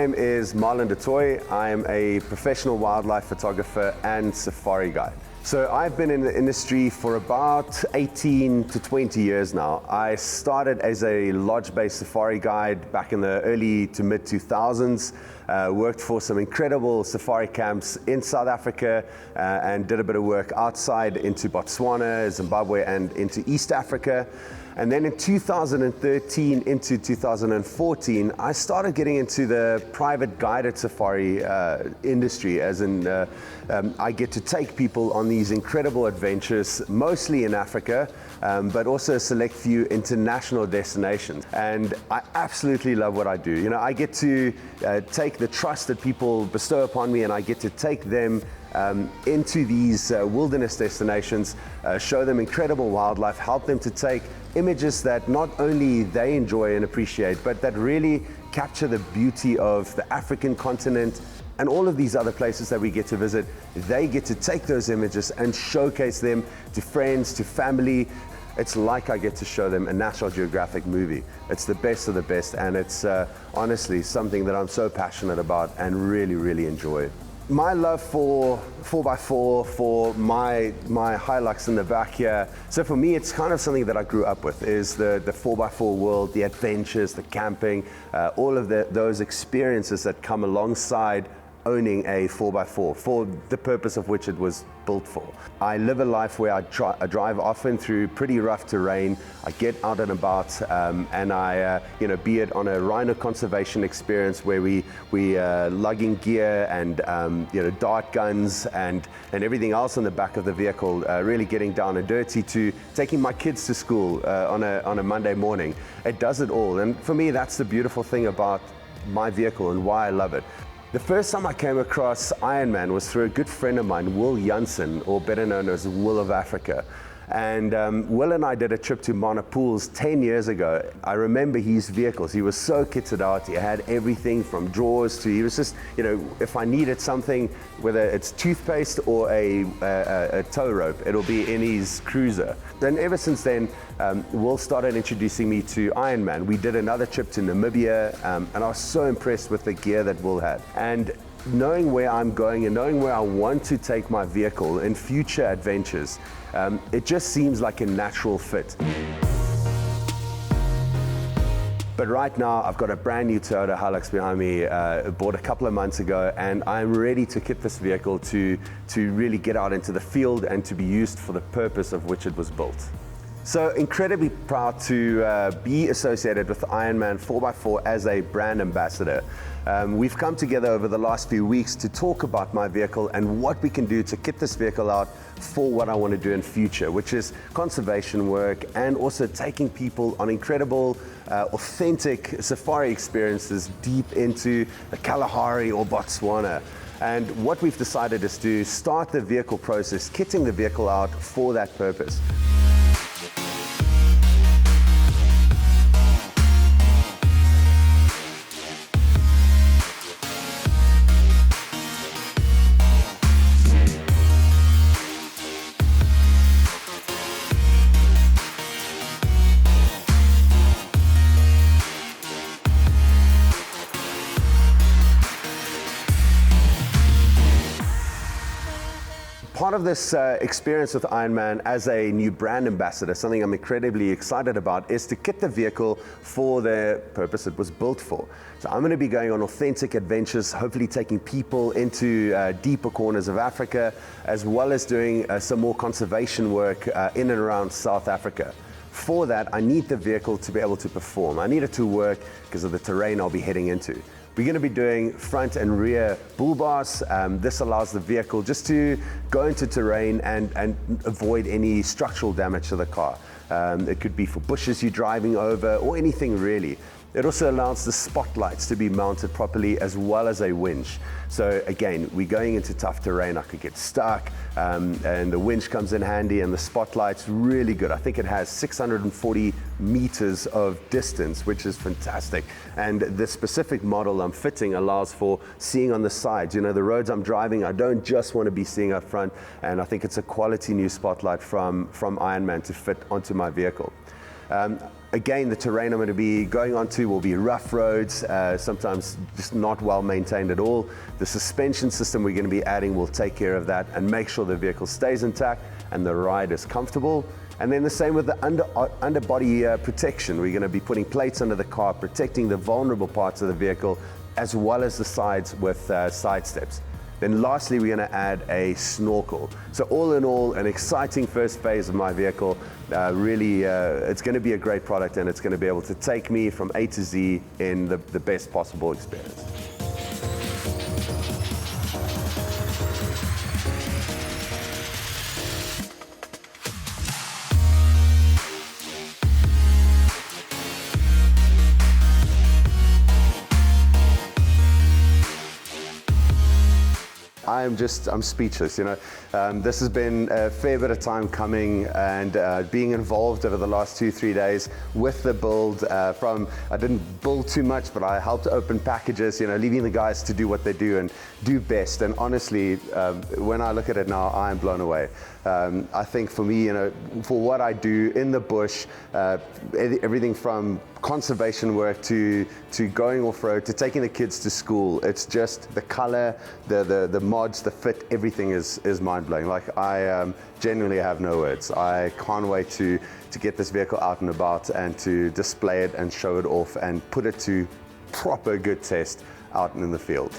name is Marlon Datoy. I am a professional wildlife photographer and safari guide. So I've been in the industry for about 18 to 20 years now. I started as a lodge-based safari guide back in the early to mid 2000s. Worked for some incredible safari camps in South Africa and did a bit of work outside into Botswana, Zimbabwe and into East Africa. And then in 2013 into 2014, I started getting into the private guided safari industry, as in I get to take people on these incredible adventures, mostly in Africa, but also a select few international destinations. And I absolutely love what I do. You know, I get to take the trust that people bestow upon me, and I get to take them into these wilderness destinations, show them incredible wildlife, help them to take images that not only they enjoy and appreciate, but that really capture the beauty of the African continent and all of these other places that we get to visit. They get to take those images and showcase them to friends, to family. It's like I get to show them a National Geographic movie. It's the best of the best, and it's honestly something that I'm so passionate about and really, really enjoy. My love for 4x4, for my Hilux in the back here, so for me it's kind of something that I grew up with, is the 4x4 world, the adventures, the camping, all of those experiences that come alongside owning a 4x4 for the purpose of which it was built for. I live a life where I drive often through pretty rough terrain. I get out and about, and I, be it on a rhino conservation experience where we lugging gear and dart guns and everything else on the back of the vehicle, really getting down and dirty, to taking my kids to school on a Monday morning. It does it all, and for me that's the beautiful thing about my vehicle and why I love it. The first time I came across Ironman was through a good friend of mine, Will Janssen, or better known as Will of Africa. And Will and I did a trip to Mana Pools 10 years ago. I remember his vehicles. He was so kitted out. He had everything from drawers to, he was just, if I needed something, whether it's toothpaste or a tow rope, it'll be in his cruiser. Then ever since then, Will started introducing me to Ironman. We did another trip to Namibia, and I was so impressed with the gear that Will had. And knowing where I'm going and knowing where I want to take my vehicle in future adventures, it just seems like a natural fit. But right now, I've got a brand new Toyota Hilux behind me, bought a couple of months ago, and I'm ready to kit this vehicle to really get out into the field and to be used for the purpose of which it was built. So incredibly proud to be associated with Ironman 4x4 as a brand ambassador. We've come together over the last few weeks to talk about my vehicle and what we can do to kit this vehicle out for what I want to do in future, which is conservation work and also taking people on incredible, authentic safari experiences deep into the Kalahari or Botswana. And what we've decided is to start the vehicle process, kitting the vehicle out for that purpose. Part of this experience with Ironman as a new brand ambassador, something I'm incredibly excited about, is to kit the vehicle for the purpose it was built for. So I'm going to be going on authentic adventures, hopefully taking people into deeper corners of Africa, as well as doing some more conservation work in and around South Africa. For that, I need the vehicle to be able to perform. I need it to work because of the terrain I'll be heading into. We're going to be doing front and rear bull bars. This allows the vehicle just to go into terrain and avoid any structural damage to the car. It could be for bushes you're driving over or anything really. It also allows the spotlights to be mounted properly, as well as a winch. So again, we're going into tough terrain. I could get stuck, and the winch comes in handy, and the spotlight's really good. I think it has 640 meters of distance, which is fantastic. And the specific model I'm fitting allows for seeing on the sides. You know, the roads I'm driving, I don't just want to be seeing up front, and I think it's a quality new spotlight from Ironman to fit onto my vehicle. Again, the terrain I'm going to be going onto will be rough roads, sometimes just not well maintained at all. The suspension system we're going to be adding will take care of that and make sure the vehicle stays intact and the ride is comfortable. And then the same with the underbody protection. We're going to be putting plates under the car, protecting the vulnerable parts of the vehicle, as well as the sides with side steps. Then lastly, we're going to add a snorkel. So all in all, an exciting first phase of my vehicle. Really, it's going to be a great product, and it's going to be able to take me from A to Z in the best possible experience. I'm speechless, you know. This has been a fair bit of time coming, and being involved over the last 2-3 days with the build. I didn't build too much, but I helped open packages, you know, leaving the guys to do what they do and do best. And honestly, when I look at it now, I am blown away. I think for me, you know, for what I do in the bush, everything from conservation work to going off-road to taking the kids to school, it's just the color, the mods, the fit, everything is mind-blowing. Like, I genuinely have no words. I can't wait to get this vehicle out and about and to display it and show it off and put it to proper good test out in the field.